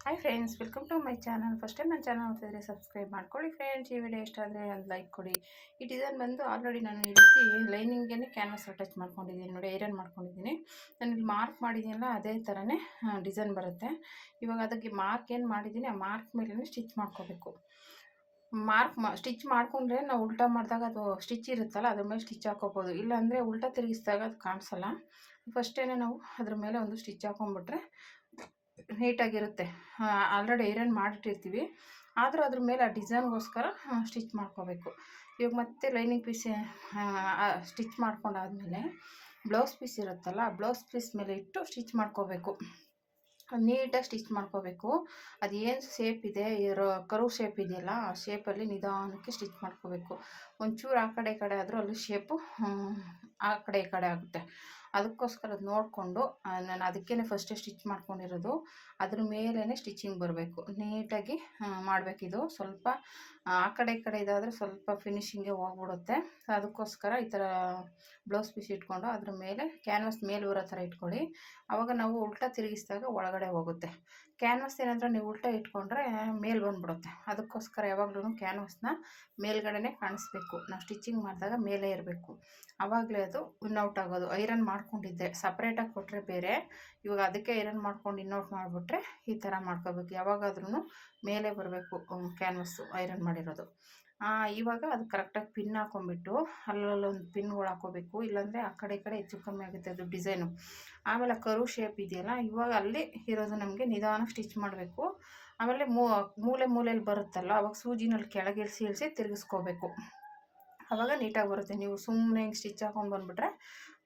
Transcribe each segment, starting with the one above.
Hi friends, welcome to my channel. First time ನನ್ನ channel ನೋಡ್ತಿದ್ರೆ subscribe ಮಾಡ್ಕೊಳ್ಳಿ friends. ಈ ವಿಡಿಯೋ ಇಷ್ಟ ಆದರೆ ಒಂದು ಲೈಕ್ ಕೊಡಿ. ಈ ಡಿಸೈನ್ ಬಂದು ಆಲ್ರೆಡಿ ನಾನು ಈ ರೀತಿ ಲೈನಿಂಗೇ ಕ್ಯಾನ್ವಾಸ್ ಅಟ್ಯಾಚ್ ಮಾಡ್ಕೊಂಡಿದ್ದೀನಿ ನೋಡಿ, ಐರನ್ ಮಾಡ್ಕೊಂಡಿದ್ದೀನಿ. ನಾನು ಇಲ್ಲಿ ಮಾರ್ಕ್ ಮಾಡಿದ್ದೀನಲ್ಲ ಅದೇ ಥರನೇ ಡಿಸೈನ್ ಬರುತ್ತೆ. ಇವಾಗ ಅದಕ್ಕೆ ಮಾರ್ಕ್ ಏನು ಮಾಡಿದ್ದೀನಿ ಆ ಮಾರ್ಕ್ ಮೇಲೆ ಸ್ಟಿಚ್ ಮಾಡ್ಕೋಬೇಕು. ಸ್ಟಿಚ್ ಮಾಡಿಕೊಂಡ್ರೆ ನಾವು ಉಲ್ಟಾ ಮಾಡಿದಾಗ ಅದು ಸ್ಟಿಚ್ ಇರುತ್ತಲ್ಲ ಅದ್ರ ಮೇಲೆ ಸ್ಟಿಚ್ ಹಾಕೋಬೋದು, ಇಲ್ಲಾಂದರೆ ಉಲ್ಟಾ ತಿರುಗಿಸಿದಾಗ ಅದು ಕಾಣಿಸಲ್ಲ. ಫಸ್ಟೇ ನಾವು ಅದ್ರ ಮೇಲೆ ಒಂದು ಸ್ಟಿಚ್ ಹಾಕೊಂಡ್ಬಿಟ್ರೆ ನೀಟಾಗಿರುತ್ತೆ. ಆಲ್ರೆಡಿ ಐರನ್ ಮಾಡಿಟ್ಟಿರ್ತೀವಿ, ಆದರೂ ಅದ್ರ ಮೇಲೆ ಆ ಡಿಸೈನ್ಗೋಸ್ಕರ ಸ್ಟಿಚ್ ಮಾಡ್ಕೋಬೇಕು. ಇವಾಗ ಮತ್ತೆ ಲೈನಿಂಗ್ ಪೀಸ್ ಸ್ಟಿಚ್ ಮಾಡ್ಕೊಂಡಾದ್ಮೇಲೆ ಬ್ಲೌಸ್ ಪೀಸ್ ಇರುತ್ತಲ್ಲ, ಬ್ಲೌಸ್ ಪೀಸ್ ಮೇಲೆ ಇಟ್ಟು ಸ್ಟಿಚ್ ಮಾಡ್ಕೋಬೇಕು. ನೀಟಾಗಿ ಸ್ಟಿಚ್ ಮಾಡ್ಕೋಬೇಕು. ಅದು ಏನು ಶೇಪ್ ಇದೆ, ಕರ್ವ್ ಶೇಪ್ ಇದೆಯಲ್ಲ ಆ ಶೇಪಲ್ಲಿ ನಿಧಾನಕ್ಕೆ ಸ್ಟಿಚ್ ಮಾಡ್ಕೋಬೇಕು. ಒಂಚೂರು ಆ ಕಡೆ ಈ ಕಡೆ ಆದರೂ ಅಲ್ಲಿ ಶೇಪು ಆ ಕಡೆ ಈ ಕಡೆ ಆಗುತ್ತೆ. ಅದಕ್ಕೋಸ್ಕರ ಅದು ನೋಡಿಕೊಂಡು ನಾನು ಅದಕ್ಕೇ ಫಸ್ಟೇ ಸ್ಟಿಚ್ ಮಾಡ್ಕೊಂಡಿರೋದು. ಅದ್ರ ಮೇಲೇ ಸ್ಟಿಚಿಂಗ್ ಬರಬೇಕು, ನೀಟಾಗಿ ಮಾಡಬೇಕಿದು. ಸ್ವಲ್ಪ ಆ ಕಡೆ ಈ ಕಡೆ ಇದಾದರೆ ಸ್ವಲ್ಪ ಫಿನಿಶಿಂಗ್ಗೆ ಹೋಗ್ಬಿಡುತ್ತೆ. ಅದಕ್ಕೋಸ್ಕರ ಈ ಥರ ಬ್ಲೌಸ್ ಪೀಸ್ ಇಟ್ಕೊಂಡು ಅದ್ರ ಮೇಲೆ ಕ್ಯಾನ್ವಾಸ್ ಮೇಲೆ ಬರೋ ಥರ ಇಟ್ಕೊಳ್ಳಿ. ಆವಾಗ ನಾವು ಉಲ್ಟಾ ತಿರುಗಿಸಿದಾಗ ಒಳಗಡೆ ಹೋಗುತ್ತೆ. ಕ್ಯಾನ್ವಾಸ್ ಏನಾದರೂ ನೀವು ಉಲ್ಟಾ ಇಟ್ಕೊಂಡ್ರೆ ಮೇಲೆ ಬಂದುಬಿಡುತ್ತೆ. ಅದಕ್ಕೋಸ್ಕರ ಯಾವಾಗಲೂ ಕ್ಯಾನ್ವಾಸ್ನ ಮೇಲ್ಗಡೆನೇ ಕಾಣಿಸ್ಬೇಕು. ನಾವು ಸ್ಟಿಚಿಂಗ್ ಮಾಡಿದಾಗ ಮೇಲೆ ಇರಬೇಕು, ಆವಾಗಲೇ ಅದು ಇನ್ಔಟ್ ಆಗೋದು. ಐರನ್ ಮಾಡ್ಕೊಂಡಿದ್ದೆ ಸಪ್ರೇಟಾಗಿ ಕೊಟ್ಟರೆ ಬೇರೆ, ಇವಾಗ ಅದಕ್ಕೆ ಐರನ್ ಮಾಡ್ಕೊಂಡು ಇನ್ಔಟ್ ಮಾಡಿಬಿಟ್ರೆ ಈ ಥರ ಮಾಡ್ಕೋಬೇಕು. ಯಾವಾಗಾದ್ರೂ ಮೇಲೆ ಬರಬೇಕು ಕ್ಯಾನ್ವಾಸು ಐರನ್ ಮಾಡಿರೋದು. ಇವಾಗ ಅದು ಕರೆಕ್ಟಾಗಿ ಪಿನ್ ಹಾಕೊಂಡ್ಬಿಟ್ಟು ಅಲ್ಲೊಂದು ಪಿನ್ಗಳು ಹಾಕೋಬೇಕು, ಇಲ್ಲಾಂದರೆ ಆ ಕಡೆ ಈ ಕಡೆ ಹೆಚ್ಚು ಕಮ್ಮಿ ಆಗುತ್ತೆ ಅದು ಡಿಸೈನು. ಆಮೇಲೆ ಕರು ಶೇಪ್ ಇದೆಯಲ್ಲ, ಇವಾಗ ಅಲ್ಲಿ ಇರೋದು ನಮಗೆ ನಿಧಾನ ಸ್ಟಿಚ್ ಮಾಡಬೇಕು. ಆಮೇಲೆ ಮೂಲೆಯಲ್ಲಿ ಬರುತ್ತಲ್ಲ ಅವಾಗ ಸೂಜಿನಲ್ಲಿ ಕೆಳಗೆ ಇಳಿಸಿ ತಿರುಗಿಸ್ಕೋಬೇಕು. ಆವಾಗ ನೀಟಾಗಿ ಬರುತ್ತೆ. ನೀವು ಸುಮ್ಮನೆ ಹಿಂಗೆ ಸ್ಟಿಚ್ ಹಾಕೊಂಡು ಬಂದುಬಿಟ್ರೆ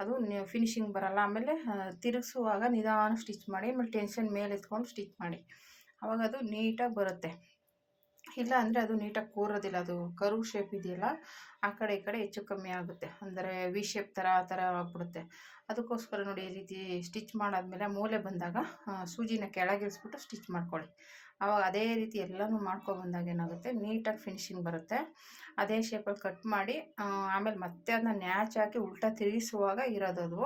ಅದು ಫಿನಿಶಿಂಗ್ ಬರೋಲ್ಲ. ಆಮೇಲೆ ತಿರುಗಿಸುವಾಗ ನಿಧಾನ ಸ್ಟಿಚ್ ಮಾಡಿ, ಆಮೇಲೆ ಟೆನ್ಷನ್ ಮೇಲೆ ಎತ್ಕೊಂಡು ಸ್ಟಿಚ್ ಮಾಡಿ, ಆವಾಗ ಅದು ನೀಟಾಗಿ ಬರುತ್ತೆ. ಇಲ್ಲ ಅಂದರೆ ಅದು ನೀಟಾಗಿ ಕೂರೋದಿಲ್ಲ. ಅದು ಕರ್ವ್ ಶೇಪ್ ಇದೆಯಲ್ಲ ಆ ಕಡೆ ಈ ಕಡೆ ಹೆಚ್ಚು ಕಮ್ಮಿ ಆಗುತ್ತೆ, ಅಂದರೆ ವಿ ಶೇಪ್ ಥರ ಆ ಥರ ಆಗ್ಬಿಡುತ್ತೆ. ಅದಕ್ಕೋಸ್ಕರ ನೋಡಿ ಈ ರೀತಿ ಸ್ಟಿಚ್ ಮಾಡಾದ್ಮೇಲೆ ಮೂಲೆ ಬಂದಾಗ ಸೂಜಿನ ಕೆಳಗಿಳಿಸ್ಬಿಟ್ಟು ಸ್ಟಿಚ್ ಮಾಡ್ಕೊಳ್ಳಿ. ಆವಾಗ ಅದೇ ರೀತಿ ಎಲ್ಲನೂ ಮಾಡ್ಕೊಬಂದಾಗ ಏನಾಗುತ್ತೆ, ನೀಟಾಗಿ ಫಿನಿಶಿಂಗ್ ಬರುತ್ತೆ. ಅದೇ ಶೇಪಲ್ಲಿ ಕಟ್ ಮಾಡಿ ಆಮೇಲೆ ಮತ್ತೆ ಅದನ್ನ ನ್ಯಾಚ್ ಹಾಕಿ ಉಲ್ಟಾ ತಿರುಗಿಸುವಾಗ ಇರೋದದು.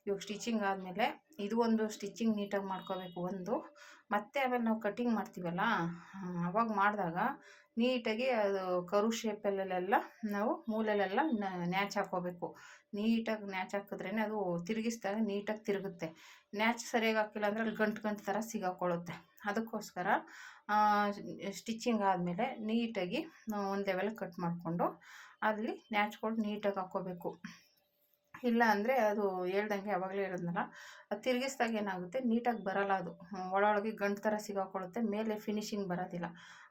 ಇವಾಗ ಸ್ಟಿಚಿಂಗ್ ಆದಮೇಲೆ ಇದು ಒಂದು ಸ್ಟಿಚಿಂಗ್ ನೀಟಾಗಿ ಮಾಡ್ಕೋಬೇಕು ಒಂದು. ಮತ್ತೆ ಆಮೇಲೆ ನಾವು ಕಟ್ಟಿಂಗ್ ಮಾಡ್ತೀವಲ್ಲ ಅವಾಗ ಮಾಡಿದಾಗ ನೀಟಾಗಿ ಅದು ಕರು ಶೇಪಲ್ಲೆಲ್ಲ ನಾವು ಮೂಲೆಯಲ್ಲೆಲ್ಲ ನ್ಯಾಚ್ ಹಾಕ್ಕೋಬೇಕು. ನೀಟಾಗಿ ನ್ಯಾಚ್ ಹಾಕಿದ್ರೇ ಅದು ತಿರುಗಿಸಿದಾಗ ನೀಟಾಗಿ ತಿರುಗುತ್ತೆ. ನ್ಯಾಚ್ ಸರಿಯಾಗಿ ಹಾಕಿಲ್ಲ ಅಂದರೆ ಅಲ್ಲಿ ಗಂಟು ಥರ ಸಿಗಾಕೊಳ್ಳುತ್ತೆ. ಅದಕ್ಕೋಸ್ಕರ ಸ್ಟಿಚಿಂಗ್ ಆದಮೇಲೆ ನೀಟಾಗಿ ಒಂದು ಲೆವೆಲ್ ಕಟ್ ಮಾಡಿಕೊಂಡು ಅಲ್ಲಿ ನ್ಯಾಚ್ಕೊಂಡು ನೀಟಾಗಿ ಹಾಕ್ಕೋಬೇಕು. ಇಲ್ಲ ಅಂದರೆ ಅದು ಹೇಳ್ದಂಗೆ ಯಾವಾಗಲೇ ಹೇಳಿದ್ನಲ್ಲ, ಅದು ತಿರುಗಿಸ್ದಾಗ ಏನಾಗುತ್ತೆ ನೀಟಾಗಿ ಬರೋಲ್ಲ, ಅದು ಒಳಗೆ ಗಂಟು ಥರ ಸಿಗಾಕೊಳ್ಳುತ್ತೆ, ಮೇಲೆ ಫಿನಿಶಿಂಗ್ ಬರೋದಿಲ್ಲ,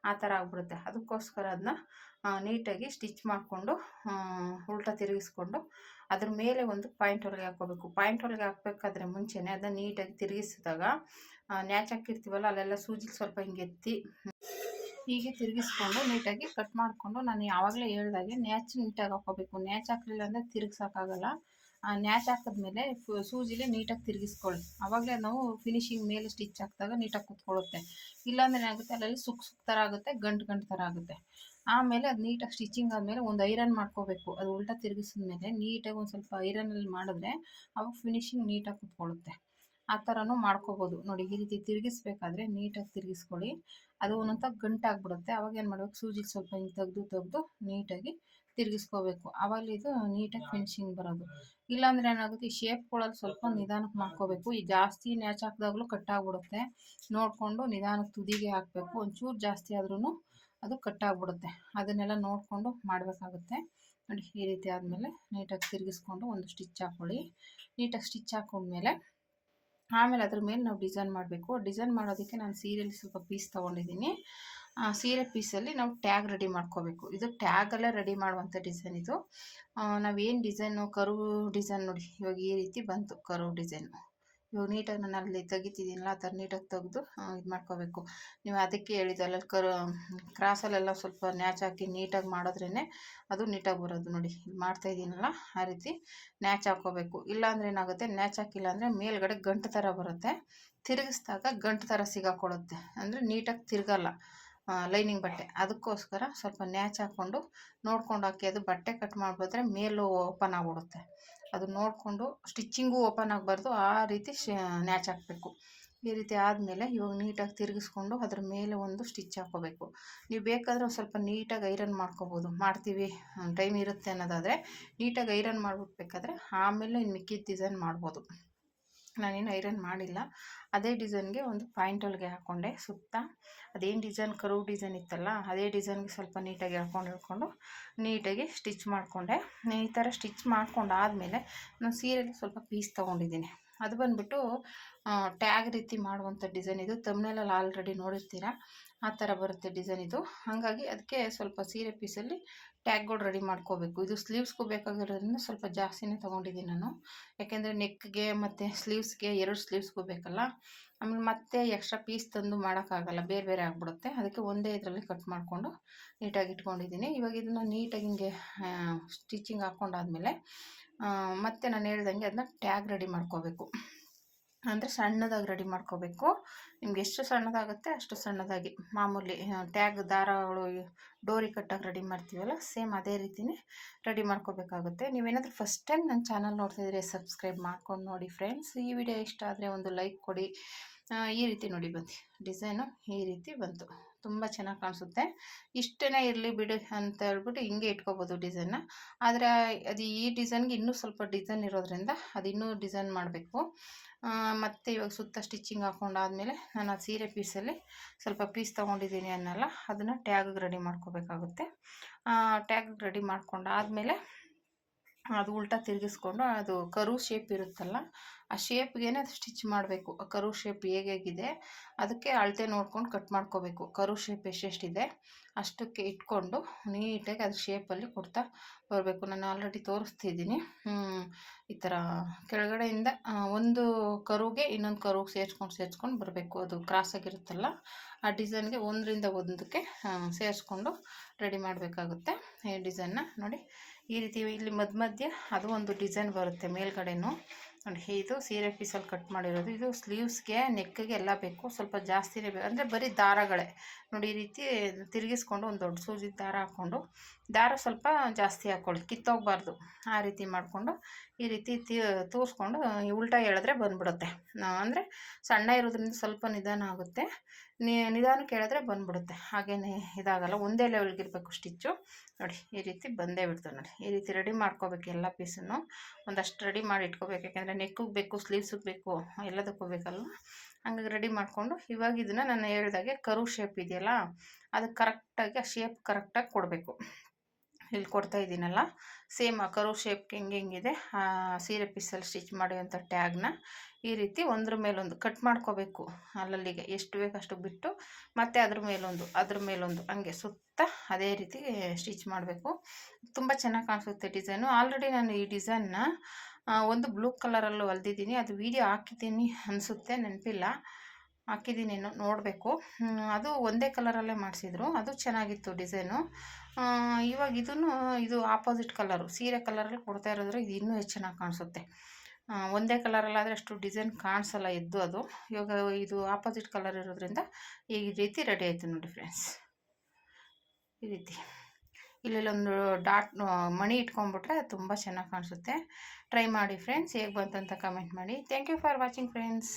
ಆ ಥರ ಆಗ್ಬಿಡುತ್ತೆ. ಅದಕ್ಕೋಸ್ಕರ ಅದನ್ನ ನೀಟಾಗಿ ಸ್ಟಿಚ್ ಮಾಡಿಕೊಂಡು ಉಲ್ಟಾ ತಿರುಗಿಸ್ಕೊಂಡು ಅದ್ರ ಮೇಲೆ ಒಂದು ಪಾಯಿಂಟ್ ಹೊಲಿಗೆ ಹಾಕ್ಕೋಬೇಕು. ಪಾಯಿಂಟ್ ಹೊಲಿಗೆ ಹಾಕಬೇಕಾದ್ರೆ ಮುಂಚೆನೇ ಅದನ್ನ ನೀಟಾಗಿ ತಿರುಗಿಸಿದಾಗ ನ್ಯಾಚ್ ಹಾಕಿರ್ತೀವಲ್ಲ ಅಲ್ಲೆಲ್ಲ ಸೂಜಿಗೆ ಸ್ವಲ್ಪ ಹಿಂಗೆ ಎತ್ತಿ ಹೀಗೆ ತಿರುಗಿಸ್ಕೊಂಡು ನೀಟಾಗಿ ಕಟ್ ಮಾಡಿಕೊಂಡು, ನಾನು ಯಾವಾಗಲೇ ಹೇಳ್ದಾಗೆ ನ್ಯಾಚ್ ನೀಟಾಗಿ ಹಾಕ್ಕೋಬೇಕು. ನ್ಯಾಚ್ ಹಾಕಲಿಲ್ಲ ಅಂದರೆ ತಿರುಗಿಸೋಕ್ಕಾಗಲ್ಲ. ನ್ಯಾಚ್ ಹಾಕಿದ್ಮೇಲೆ ಸೂಜಿಲೆ ನೀಟಾಗಿ ತಿರುಗಿಸ್ಕೊಳ್ಳಿ, ಆವಾಗಲೇ ನಾವು ಫಿನಿಶಿಂಗ್ ಮೇಲೆ ಸ್ಟಿಚ್ ಹಾಕಿದಾಗ ನೀಟಾಗಿ ಕೂತ್ಕೊಳ್ಳುತ್ತೆ. ಇಲ್ಲಾಂದರೆ ಏನಾಗುತ್ತೆ, ಅಲ್ಲಲ್ಲಿ ಸುಕ್ ಥರ ಆಗುತ್ತೆ, ಗಂಟು ಥರ ಆಗುತ್ತೆ. ಆಮೇಲೆ ಅದು ನೀಟಾಗಿ ಸ್ಟಿಚಿಂಗ್ ಆದಮೇಲೆ ಒಂದು ಐರನ್ ಮಾಡ್ಕೋಬೇಕು. ಅದು ಉಲ್ಟಾ ತಿರುಗಿಸಿದ್ಮೇಲೆ ನೀಟಾಗಿ ಒಂದು ಸ್ವಲ್ಪ ಐರನಲ್ಲಿ ಮಾಡಿದ್ರೆ ಅವಾಗ ಫಿನಿಶಿಂಗ್ ನೀಟಾಗಿ ಕೂತ್ಕೊಳ್ಳುತ್ತೆ. ಆ ಥರನೂ ಮಾಡ್ಕೋಬೋದು ನೋಡಿ. ಈ ರೀತಿ ತಿರುಗಿಸ್ಬೇಕಾದ್ರೆ ನೀಟಾಗಿ ತಿರುಗಿಸ್ಕೊಳ್ಳಿ, ಅದು ಒಂದೊಂಥ ಗಂಟಾಗ್ಬಿಡುತ್ತೆ. ಅವಾಗ ಏನು ಮಾಡಬೇಕು, ಸೂಜಿಗೆ ಸ್ವಲ್ಪ ಹಿಂಗೆ ತೆಗೆದು ನೀಟಾಗಿ ತಿರುಗಿಸ್ಕೋಬೇಕು. ಆವಾಗ ಇದು ನೀಟಾಗಿ ಫಿನಿಶಿಂಗ್ ಬರೋದು. ಇಲ್ಲಾಂದರೆ ಏನಾಗುತ್ತೆ, ಈ ಶೇಪ್ಗಳಲ್ಲಿ ಸ್ವಲ್ಪ ನಿಧಾನಕ್ಕೆ ಮಾಡ್ಕೋಬೇಕು. ಈ ಜಾಸ್ತಿ ನ್ಯಾಚ್ ಹಾಕಿದಾಗಲೂ ಕಟ್ಟಾಗ್ಬಿಡುತ್ತೆ. ನೋಡಿಕೊಂಡು ನಿಧಾನಕ್ಕೆ ತುದಿಗೆ ಹಾಕಬೇಕು. ಒಂಚೂರು ಜಾಸ್ತಿ ಆದ್ರೂ ಅದು ಕಟ್ಟಾಗ್ಬಿಡುತ್ತೆ. ಅದನ್ನೆಲ್ಲ ನೋಡಿಕೊಂಡು ಮಾಡಬೇಕಾಗುತ್ತೆ ನೋಡಿ. ಈ ರೀತಿ ಆದಮೇಲೆ ನೀಟಾಗಿ ತಿರುಗಿಸ್ಕೊಂಡು ಒಂದು ಸ್ಟಿಚ್ ಹಾಕ್ಕೊಳ್ಳಿ. ನೀಟಾಗಿ ಸ್ಟಿಚ್ ಹಾಕೊಂಡ್ಮೇಲೆ ಆಮೇಲೆ ಅದ್ರ ಮೇಲೆ ನಾವು ಡಿಸೈನ್ ಮಾಡಬೇಕು. ಡಿಸೈನ್ ಮಾಡೋದಕ್ಕೆ ನಾನು ಸೀರೆಯಲ್ಲಿ ಸ್ವಲ್ಪ ಪೀಸ್ ತೊಗೊಂಡಿದ್ದೀನಿ. ಸೀರೆ ಪೀಸಲ್ಲಿ ನಾವು ಟ್ಯಾಗ್ ರೆಡಿ ಮಾಡ್ಕೋಬೇಕು. ಇದು ಟ್ಯಾಗಲ್ಲೇ ರೆಡಿ ಮಾಡುವಂಥ ಡಿಸೈನ್ ಇದು. ನಾವೇನು ಡಿಸೈನು ಕರ್ವ್ ಡಿಸೈನ್ ನೋಡಿ, ಇವಾಗ ಈ ರೀತಿ ಬಂತು ಕರ್ವ್ ಡಿಸೈನು. ಇವಾಗ ನೀಟಾಗಿ ನಾನು ಅಲ್ಲಿ ತೆಗಿತಿದ್ದೀನಲ್ಲ ಆ ಥರ ನೀಟಾಗಿ ತೆಗೆದು ಇದು ಮಾಡ್ಕೋಬೇಕು. ನೀವು ಅದಕ್ಕೆ ಹೇಳಿದ್ದು ಅಲ್ಲಲ್ಲಿ ಕ್ರಾಸಲ್ಲೆಲ್ಲ ಸ್ವಲ್ಪ ನ್ಯಾಚ್ ಹಾಕಿ ನೀಟಾಗಿ ಮಾಡಿದ್ರೇ ಅದು ನೀಟಾಗಿ ಬರೋದು ನೋಡಿ. ಮಾಡ್ತಾಯಿದ್ದೀನಲ್ಲ ಆ ರೀತಿ ನ್ಯಾಚ್ ಹಾಕ್ಕೋಬೇಕು. ಇಲ್ಲಾಂದರೆ ಏನಾಗುತ್ತೆ, ನ್ಯಾಚ್ ಹಾಕಿಲ್ಲ ಅಂದರೆ ಮೇಲ್ಗಡೆ ಗಂಟು ಥರ ಬರುತ್ತೆ, ತಿರುಗಿಸಿದಾಗ ಗಂಟು ಥರ ಸಿಗಾಕೊಳ್ಳುತ್ತೆ, ಅಂದರೆ ನೀಟಾಗಿ ತಿರುಗಲ್ಲ ಲೈನಿಂಗ್ ಬಟ್ಟೆ. ಅದಕ್ಕೋಸ್ಕರ ಸ್ವಲ್ಪ ನ್ಯಾಚ್ ಹಾಕ್ಕೊಂಡು ನೋಡ್ಕೊಂಡು ಹಾಕಿ. ಅದು ಬಟ್ಟೆ ಕಟ್ ಮಾಡಿಬಿಟ್ರೆ ಮೇಲೂ ಓಪನ್ ಆಗ್ಬಿಡುತ್ತೆ. ಅದು ನೋಡಿಕೊಂಡು ಸ್ಟಿಚ್ಚಿಂಗು ಓಪನ್ ಆಗಬಾರ್ದು, ಆ ರೀತಿ ನ್ಯಾಚ್ ಹಾಕಬೇಕು. ಈ ರೀತಿ ಆದಮೇಲೆ ಇವಾಗ ನೀಟಾಗಿ ತಿರುಗಿಸ್ಕೊಂಡು ಅದ್ರ ಮೇಲೆ ಒಂದು ಸ್ಟಿಚ್ ಹಾಕ್ಕೋಬೇಕು. ನೀವು ಬೇಕಾದರೆ ಒಂದು ಸ್ವಲ್ಪ ನೀಟಾಗಿ ಐರನ್ ಮಾಡ್ಕೋಬೋದು. ಮಾಡ್ತೀವಿ ಟೈಮ್ ಇರುತ್ತೆ ಅನ್ನೋದಾದರೆ ನೀಟಾಗಿ ಐರನ್ ಮಾಡಿಬಿಡ್ಬೇಕಾದ್ರೆ ಆಮೇಲೆ ಇನ್ನು ಮಿಕ್ಕಿದ ಡಿಸೈನ್ ಮಾಡ್ಬೋದು. ನಾನೇನು ಐರನ್ ಮಾಡಿಲ್ಲ. ಅದೇ ಡಿಸೈನ್ಗೆ ಒಂದು ಪಾಯಿಂಟ್ ಹೊಲಿಗೆ ಹಾಕ್ಕೊಂಡೆ ಸುತ್ತ. ಅದೇನು ಡಿಸೈನ್ ಕರ್ವ್ ಡಿಸೈನ್ ಇತ್ತಲ್ಲ ಅದೇ ಡಿಸೈನ್ಗೆ ಸ್ವಲ್ಪ ನೀಟಾಗಿ ಎಳ್ಕೊಂಡು ನೀಟಾಗಿ ಸ್ಟಿಚ್ ಮಾಡಿಕೊಂಡೆ. ಈ ಥರ ಸ್ಟಿಚ್ ಮಾಡ್ಕೊಂಡಾದಮೇಲೆ ನಾನು ಸೀರೆಗೆ ಸ್ವಲ್ಪ ಪೀಸ್ ತೊಗೊಂಡಿದ್ದೀನಿ. ಅದು ಬಂದುಬಿಟ್ಟು ಟ್ಯಾಗ್ ರೀತಿ ಮಾಡುವಂಥ ಡಿಸೈನ್. ಇದು ತಮ್ನೇಲಲ್ಲಿ ಆಲ್ರೆಡಿ ನೋಡಿರ್ತೀರ, ಆ ಥರ ಬರುತ್ತೆ ಡಿಸೈನ್ ಇದು. ಹಾಗಾಗಿ ಅದಕ್ಕೆ ಸ್ವಲ್ಪ ಸೀರೆ ಪೀಸಲ್ಲಿ ಟ್ಯಾಗ್ಗಳು ರೆಡಿ ಮಾಡ್ಕೋಬೇಕು. ಇದು ಸ್ಲೀವ್ಸ್ಗೂ ಬೇಕಾಗಿರೋದ್ರಿಂದ ಸ್ವಲ್ಪ ಜಾಸ್ತಿನೇ ತೊಗೊಂಡಿದ್ದೀನಿ ನಾನು, ಯಾಕೆಂದರೆ ನೆಕ್ಗೆ ಮತ್ತು ಸ್ಲೀವ್ಸ್ಗೆ 2 ಸ್ಲೀವ್ಸ್ಗೂ ಬೇಕಲ್ಲ. ಆಮೇಲೆ ಮತ್ತೆ ಎಕ್ಸ್ಟ್ರಾ ಪೀಸ್ ತಂದು ಮಾಡೋಕ್ಕಾಗಲ್ಲ, ಬೇರೆ ಬೇರೆ ಆಗಿಬಿಡುತ್ತೆ. ಅದಕ್ಕೆ ಒಂದೇ ಇದರಲ್ಲಿ ಕಟ್ ಮಾಡಿಕೊಂಡು ನೀಟಾಗಿ ಇಟ್ಕೊಂಡಿದ್ದೀನಿ. ಇವಾಗ ಇದನ್ನು ನೀಟಾಗಿ ಹಿಂಗೆ ಸ್ಟಿಚಿಂಗ್ ಹಾಕ್ಕೊಂಡಾದ್ಮೇಲೆ ಮತ್ತೆ ನಾನು ಹೇಳ್ದಂಗೆ ಅದನ್ನ ಟ್ಯಾಗ್ ರೆಡಿ ಮಾಡ್ಕೋಬೇಕು. ಅಂದರೆ ಸಣ್ಣದಾಗಿ ರೆಡಿ ಮಾಡ್ಕೋಬೇಕು. ನಿಮ್ಗೆ ಎಷ್ಟು ಸಣ್ಣದಾಗುತ್ತೆ ಅಷ್ಟು ಸಣ್ಣದಾಗಿ, ಮಾಮೂಲಿ ಟ್ಯಾಗ್ ದಾರಗಳು ಡೋರಿ ಕಟ್ಟಾಗಿ ರೆಡಿ ಮಾಡ್ತೀವಲ್ಲ ಸೇಮ್ ಅದೇ ರೀತಿಯೇ ರೆಡಿ ಮಾಡ್ಕೋಬೇಕಾಗುತ್ತೆ. ನೀವೇನಾದರೂ ಫಸ್ಟ್ ಟೈಮ್ ನನ್ನ ಚಾನಲ್ ನೋಡ್ತಿದ್ರೆ ಸಬ್ಸ್ಕ್ರೈಬ್ ಮಾಡ್ಕೊಂಡು ನೋಡಿ ಫ್ರೆಂಡ್ಸ್. ಈ ವಿಡಿಯೋ ಇಷ್ಟ ಆದರೆ ಒಂದು ಲೈಕ್ ಕೊಡಿ. ಈ ರೀತಿ ನೋಡಿ ಬಂದು ಡಿಸೈನು ಈ ರೀತಿ ಬಂತು, ತುಂಬ ಚೆನ್ನಾಗಿ ಕಾಣಿಸುತ್ತೆ. ಇಷ್ಟೇ ಇರಲಿ ಬಿಡಿ ಅಂತ ಹೇಳ್ಬಿಟ್ಟು ಹಿಂಗೆ ಇಟ್ಕೋಬೋದು ಡಿಸೈನ್ನ. ಆದರೆ ಅದು ಈ ಡಿಸೈನ್ಗೆ ಇನ್ನೂ ಸ್ವಲ್ಪ ಡಿಸೈನ್ ಇರೋದ್ರಿಂದ ಅದು ಇನ್ನೂ ಡಿಸೈನ್ ಮಾಡಬೇಕು. ಮತ್ತು ಇವಾಗ ಸುತ್ತ ಸ್ಟಿಚ್ಚಿಂಗ್ ಹಾಕ್ಕೊಂಡಾದ್ಮೇಲೆ ನಾನು ಆ ಸೀರೆ ಪೀಸಲ್ಲಿ ಸ್ವಲ್ಪ ಪೀಸ್ ತೊಗೊಂಡಿದ್ದೀನಿ ಅನ್ನಲ್ಲ, ಅದನ್ನು ಟ್ಯಾಗಿಗೆ ರೆಡಿ ಮಾಡ್ಕೋಬೇಕಾಗುತ್ತೆ. ಟ್ಯಾಗಿಗೆ ರೆಡಿ ಮಾಡ್ಕೊಂಡಾದ್ಮೇಲೆ ಅದು ಉಲ್ಟಾ ತಿರುಗಿಸ್ಕೊಂಡು ಅದು ಕರು ಶೇಪ್ ಇರುತ್ತಲ್ಲ ಆ ಶೇಪ್ಗೆ ಅದು ಸ್ಟಿಚ್ ಮಾಡಬೇಕು. ಕರು ಶೇಪ್ ಹೇಗಿದೆ ಅದಕ್ಕೆ ಅಳತೆ ನೋಡ್ಕೊಂಡು ಕಟ್ ಮಾಡ್ಕೋಬೇಕು. ಕರು ಶೇಪ್ ಎಷ್ಟೆಷ್ಟಿದೆ ಅಷ್ಟಕ್ಕೆ ಇಟ್ಕೊಂಡು ನೀಟಾಗಿ ಅದು ಶೇಪಲ್ಲಿ ಕೊಡ್ತಾ ಬರಬೇಕು. ನಾನು ಆಲ್ರೆಡಿ ತೋರಿಸ್ತಿದ್ದೀನಿ. ಈ ಥರ ಕೆಳಗಡೆಯಿಂದ ಒಂದು ಕರುಗೆ ಇನ್ನೊಂದು ಕರುಗೆ ಸೇರಿಸ್ಕೊಂಡು ಬರಬೇಕು. ಅದು ಕ್ರಾಸಾಗಿರುತ್ತಲ್ಲ ಆ ಡಿಸೈನ್ಗೆ ಒಂದರಿಂದ ಒಂದಕ್ಕೆ ಸೇರಿಸ್ಕೊಂಡು ರೆಡಿ ಮಾಡಬೇಕಾಗುತ್ತೆ. ಈ ಡಿಸೈನ್ನ ನೋಡಿ ಈ ರೀತಿ ಇಲ್ಲಿ ಮಧ್ಯ ಅದು ಒಂದು ಡಿಸೈನ್ ಬರುತ್ತೆ ಮೇಲ್ಗಡೆನೂ ನೋಡಿ. ಇದು ಸೀರೆ ಪೀಸಲ್ಲಿ ಕಟ್ ಮಾಡಿರೋದು. ಇದು ಸ್ಲೀವ್ಸ್ಗೆ ನೆಕ್ಗೆ ಎಲ್ಲ ಬೇಕು, ಸ್ವಲ್ಪ ಜಾಸ್ತಿನೇ ಬೇಕು. ಅಂದರೆ ಬರೀ ದಾರಗಳೇ ನೋಡಿ ಈ ರೀತಿ ತಿರುಗಿಸ್ಕೊಂಡು ಒಂದು ದೊಡ್ಡ ಸೂಜಿ ದಾರ ಹಾಕ್ಕೊಂಡು, ದಾರ ಸ್ವಲ್ಪ ಜಾಸ್ತಿ ಹಾಕ್ಕೊಳ್ಳಿ, ಕಿತ್ತೋಗಬಾರ್ದು. ಆ ರೀತಿ ಮಾಡಿಕೊಂಡು ಈ ರೀತಿ ತೂರಿಸ್ಕೊಂಡು ಉಲ್ಟಾ ಎಳೆದ್ರೆ ಬಂದ್ಬಿಡುತ್ತೆ. ಅಂದರೆ ಸಣ್ಣ ಇರೋದ್ರಿಂದ ಸ್ವಲ್ಪ ನಿಧಾನ ಆಗುತ್ತೆ, ನಿಧಾನಕ್ಕೆ ಎಳೆದ್ರೆ ಬಂದ್ಬಿಡುತ್ತೆ. ಹಾಗೇನೆ ಇದಾಗಲ್ಲ, ಒಂದೇ ಲೆವೆಲ್ಗೆ ಇರಬೇಕು ಸ್ಟಿಚ್ಚು. ನೋಡಿ ಈ ರೀತಿ ಬಂದೇ ಬಿಡ್ತು ನೋಡಿ. ಈ ರೀತಿ ರೆಡಿ ಮಾಡ್ಕೋಬೇಕು ಎಲ್ಲ ಪೀಸನ್ನು. ಒಂದಷ್ಟು ರೆಡಿ ಮಾಡಿ ಇಟ್ಕೋಬೇಕು, ಯಾಕೆಂದರೆ ನೆಕ್ಕಿಗೆ ಬೇಕು, ಸ್ಲೀವ್ಸಿಗೆ ಬೇಕು, ಎಲ್ಲದಕ್ಕೂ ಬೇಕಲ್ವ. ಹಂಗಾಗಿ ರೆಡಿ ಮಾಡಿಕೊಂಡು ಇವಾಗ ಇದನ್ನು ನಾನು ಹೇಳ್ದಾಗೆ ಕರು ಶೇಪ್ ಇದೆಯಲ್ಲ ಅದು ಕರೆಕ್ಟಾಗಿ ಆ ಶೇಪ್ ಕರೆಕ್ಟಾಗಿ ಕೊಡಬೇಕು. ಇಲ್ಲಿ ಕೊಡ್ತಾ ಇದ್ದೀನಲ್ಲ ಸೇಮ್ ಆ ಕರು ಶೇಪ್ಗೆ ಹೆಂಗಿದೆ ಆ ಸೀರೆ ಪೀಸಲ್ಲಿ ಸ್ಟಿಚ್ ಮಾಡುವಂಥ ಟ್ಯಾಗ್ನ ಈ ರೀತಿ ಒಂದ್ರ ಮೇಲೊಂದು ಕಟ್ ಮಾಡ್ಕೋಬೇಕು. ಅಲ್ಲಲ್ಲಿಗೆ ಎಷ್ಟು ಬೇಕು ಅಷ್ಟು ಬಿಟ್ಟು ಮತ್ತು ಅದ್ರ ಮೇಲೊಂದು ಹಂಗೆ ಸುತ್ತ ಅದೇ ರೀತಿ ಸ್ಟಿಚ್ ಮಾಡಬೇಕು. ತುಂಬ ಚೆನ್ನಾಗಿ ಕಾಣಿಸುತ್ತೆ ಡಿಸೈನು. ಆಲ್ರೆಡಿ ನಾನು ಈ ಡಿಸೈನ್ನ ಒಂದು ಬ್ಲೂ ಕಲರಲ್ಲೂ ಹೊಲ್ದಿದ್ದೀನಿ, ಅದು ವೀಡಿಯೋ ಹಾಕಿದ್ದೀನಿ ಅನಿಸುತ್ತೆ, ನೆನಪಿಲ್ಲ, ಹಾಕಿದ್ದೀನಿ ನೋಡಬೇಕು. ಅದು ಒಂದೇ ಕಲರಲ್ಲೇ ಮಾಡಿಸಿದ್ರು, ಅದು ಚೆನ್ನಾಗಿತ್ತು ಡಿಸೈನು. ಇವಾಗ ಇದು ಆಪೋಸಿಟ್ ಕಲರು ಸೀರೆ ಕಲರಲ್ಲಿ ಕೊಡ್ತಾ ಇರೋದ್ರೆ ಇದು ಇನ್ನೂ ಹೆಚ್ಚು ಚೆನ್ನಾಗಿ ಕಾಣಿಸುತ್ತೆ. ಒಂದೇ ಕಲರಲ್ಲಾದರೆ ಅಷ್ಟು ಡಿಸೈನ್ ಕಾಣಿಸಲ್ಲ ಎದ್ದು ಅದು. ಇವಾಗ ಇದು ಆಪೋಸಿಟ್ ಕಲರ್ ಇರೋದ್ರಿಂದ ಈ ರೀತಿ ರೆಡಿ ಆಯಿತು ನೋಡಿ ಫ್ರೆಂಡ್ಸ್. ಈ ರೀತಿ ಇಲ್ಲೆಲ್ಲೊಂದು ಡಾಟ್ ಮಣಿ ಇಟ್ಕೊಂಡ್ಬಿಟ್ರೆ ತುಂಬ ಚೆನ್ನಾಗಿ ಕಾಣಿಸುತ್ತೆ. ಟ್ರೈ ಮಾಡಿ ಫ್ರೆಂಡ್ಸ್, ಹೇಗೆ ಬಂತಂತ ಕಮೆಂಟ್ ಮಾಡಿ. Thank you for watching friends.